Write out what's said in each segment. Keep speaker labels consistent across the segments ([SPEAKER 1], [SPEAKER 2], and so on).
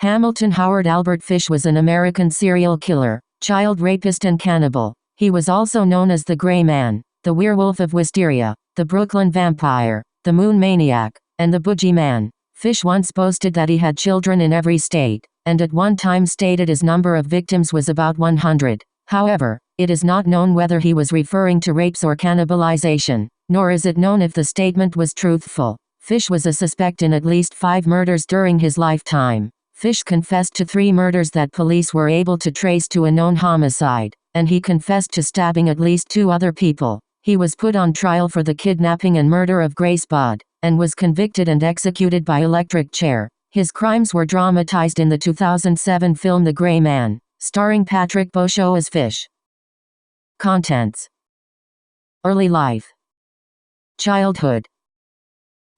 [SPEAKER 1] Hamilton Howard Albert Fish was an American serial killer, child rapist and cannibal. He was also known as the Gray Man, the Werewolf of Wisteria, the Brooklyn Vampire, the Moon Maniac, and the Boogie Man. Fish once boasted that he had children in every state, and at one time stated his number of victims was about 100. However, it is not known whether he was referring to rapes or cannibalization, nor is it known if the statement was truthful. Fish was a suspect in at least 5 murders during his lifetime. Fish confessed to 3 murders that police were able to trace to a known homicide, and he confessed to stabbing at least 2 other people. He was put on trial for the kidnapping and murder of Grace Budd, and was convicted and executed by electric chair. His crimes were dramatized in the 2007 film The Gray Man, starring Patrick Beauchot as Fish. Contents: Early life. Childhood.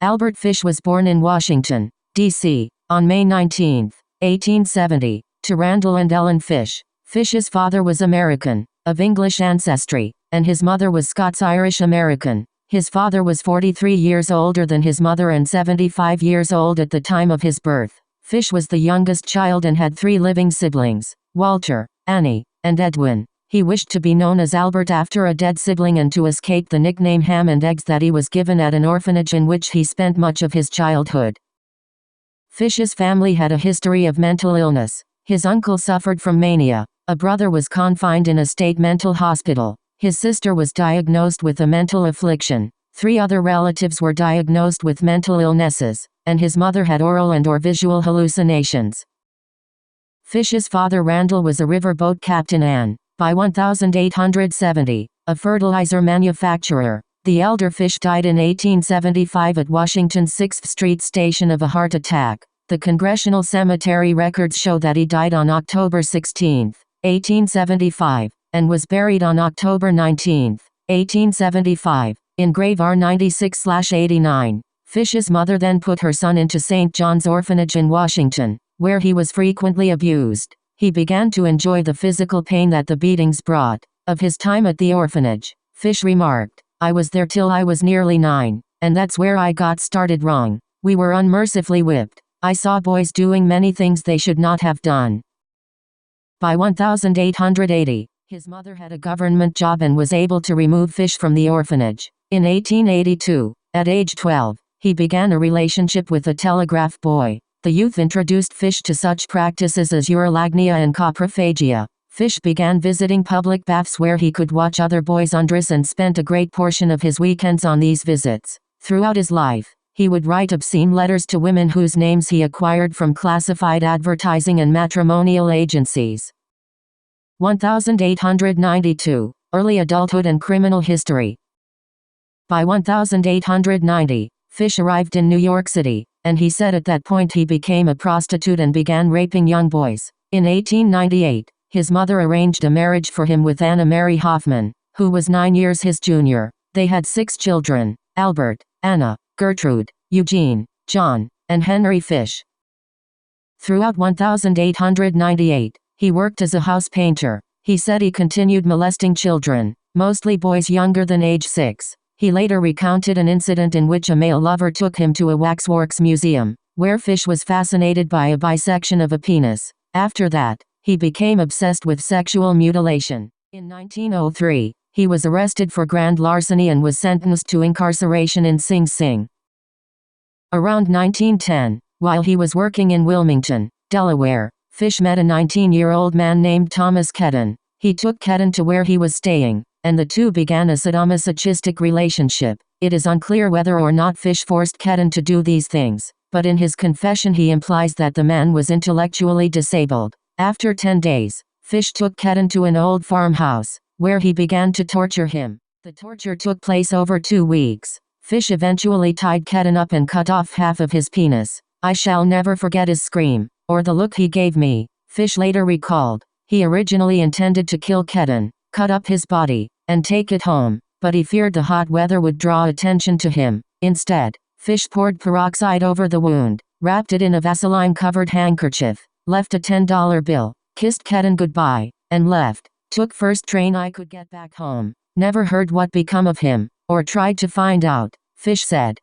[SPEAKER 1] Albert Fish was born in Washington, D.C., on May 19, 1870, to Randall and Ellen Fish. Fish's father was American, of English ancestry, and his mother was Scots-Irish American. His father was 43 years older than his mother and 75 years old at the time of his birth. Fish was the youngest child and had 3 living siblings, Walter, Annie, and Edwin. He wished to be known as Albert after a dead sibling and to escape the nickname Ham and Eggs that he was given at an orphanage in which he spent much of his childhood. Fish's family had a history of mental illness. His uncle suffered from mania. A brother was confined in a state mental hospital. His sister was diagnosed with a mental affliction. 3 other relatives were diagnosed with mental illnesses, and his mother had oral and/or visual hallucinations. Fish's father Randall was a riverboat captain and, by 1870, a fertilizer manufacturer. The elder Fish died in 1875 at Washington's 6th Street station of a heart attack. The Congressional Cemetery records show that he died on October 16, 1875, and was buried on October 19, 1875, in grave R96/89. Fish's mother then put her son into St. John's Orphanage in Washington, where he was frequently abused. He began to enjoy the physical pain that the beatings brought. Of his time at the orphanage, Fish remarked, "I was there till I was nearly 9, and that's where I got started wrong. We were unmercifully whipped. I saw boys doing many things they should not have done." By 1880, his mother had a government job and was able to remove Fish from the orphanage. In 1882, at age 12, he began a relationship with a telegraph boy. The youth introduced Fish to such practices as urolagnia and coprophagia. Fish began visiting public baths where he could watch other boys undress and spent a great portion of his weekends on these visits. Throughout his life, he would write obscene letters to women whose names he acquired from classified advertising and matrimonial agencies. 1892, Early Adulthood and Criminal History. By 1890, Fish arrived in New York City, and he said at that point he became a prostitute and began raping young boys. In 1898, his mother arranged a marriage for him with Anna Mary Hoffman, who was 9 years his junior. They had 6 children: Albert, Anna, Gertrude, Eugene, John, and Henry Fish. Throughout 1898, he worked as a house painter. He said he continued molesting children, mostly boys younger than age 6. He later recounted an incident in which a male lover took him to a waxworks museum, where Fish was fascinated by a bisection of a penis. After that, he became obsessed with sexual mutilation. In 1903, he was arrested for grand larceny and was sentenced to incarceration in Sing Sing. Around 1910, while he was working in Wilmington, Delaware, Fish met a 19-year-old man named Thomas Kedden. He took Kedden to where he was staying, and the two began a sadomasochistic relationship. It is unclear whether or not Fish forced Kedden to do these things, but in his confession he implies that the man was intellectually disabled. After 10 days, Fish took Kedden to an old farmhouse, where he began to torture him. The torture took place over 2 weeks. Fish eventually tied Kedden up and cut off half of his penis. "I shall never forget his scream, or the look he gave me," Fish later recalled. He originally intended to kill Kedden, cut up his body, and take it home, but he feared the hot weather would draw attention to him. Instead, Fish poured peroxide over the wound, wrapped it in a Vaseline-covered handkerchief, left a $10 bill, kissed Kedden goodbye, and left. "Took first train I could get back home. Never heard what become of him, or tried to find out," Fish said.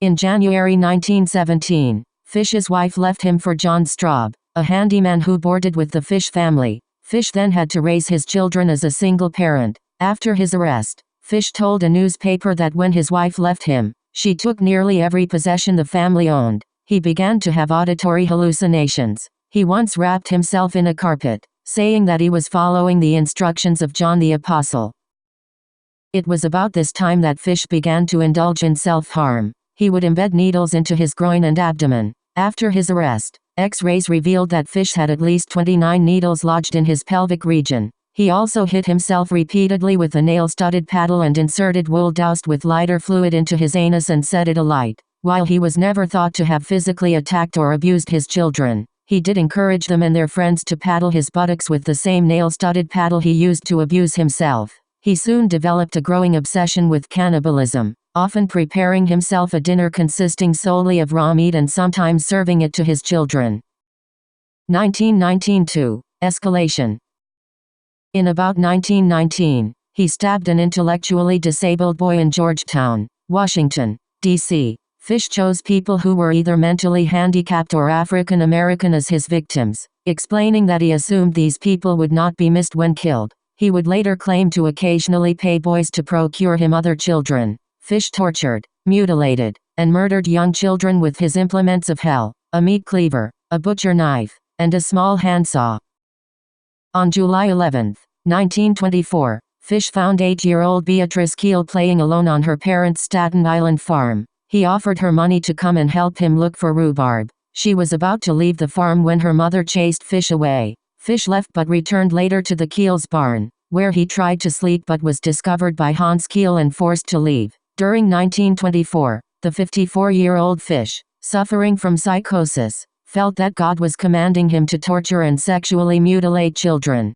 [SPEAKER 1] In January 1917, Fish's wife left him for John Straub, a handyman who boarded with the Fish family. Fish then had to raise his children as a single parent. After his arrest, Fish told a newspaper that when his wife left him, she took nearly every possession the family owned. He began to have auditory hallucinations. He once wrapped himself in a carpet, saying that he was following the instructions of John the Apostle. It was about this time that Fish began to indulge in self-harm. He would embed needles into his groin and abdomen. After his arrest, X-rays revealed that Fish had at least 29 needles lodged in his pelvic region. He also hit himself repeatedly with a nail-studded paddle and inserted wool doused with lighter fluid into his anus and set it alight. While he was never thought to have physically attacked or abused his children, he did encourage them and their friends to paddle his buttocks with the same nail-studded paddle he used to abuse himself. He soon developed a growing obsession with cannibalism, often preparing himself a dinner consisting solely of raw meat and sometimes serving it to his children. 1919-2. Escalation. In about 1919, he stabbed an intellectually disabled boy in Georgetown, Washington, D.C. Fish chose people who were either mentally handicapped or African American as his victims, explaining that he assumed these people would not be missed when killed. He would later claim to occasionally pay boys to procure him other children. Fish tortured, mutilated, and murdered young children with his implements of hell, a meat cleaver, a butcher knife, and a small handsaw. On July 11, 1924, Fish found 8-year-old Beatrice Keel playing alone on her parents' Staten Island farm. He offered her money to come and help him look for rhubarb. She was about to leave the farm when her mother chased Fish away. Fish left but returned later to the Keel's barn, where he tried to sleep but was discovered by Hans Keel and forced to leave. During 1924, the 54-year-old Fish, suffering from psychosis, felt that God was commanding him to torture and sexually mutilate children.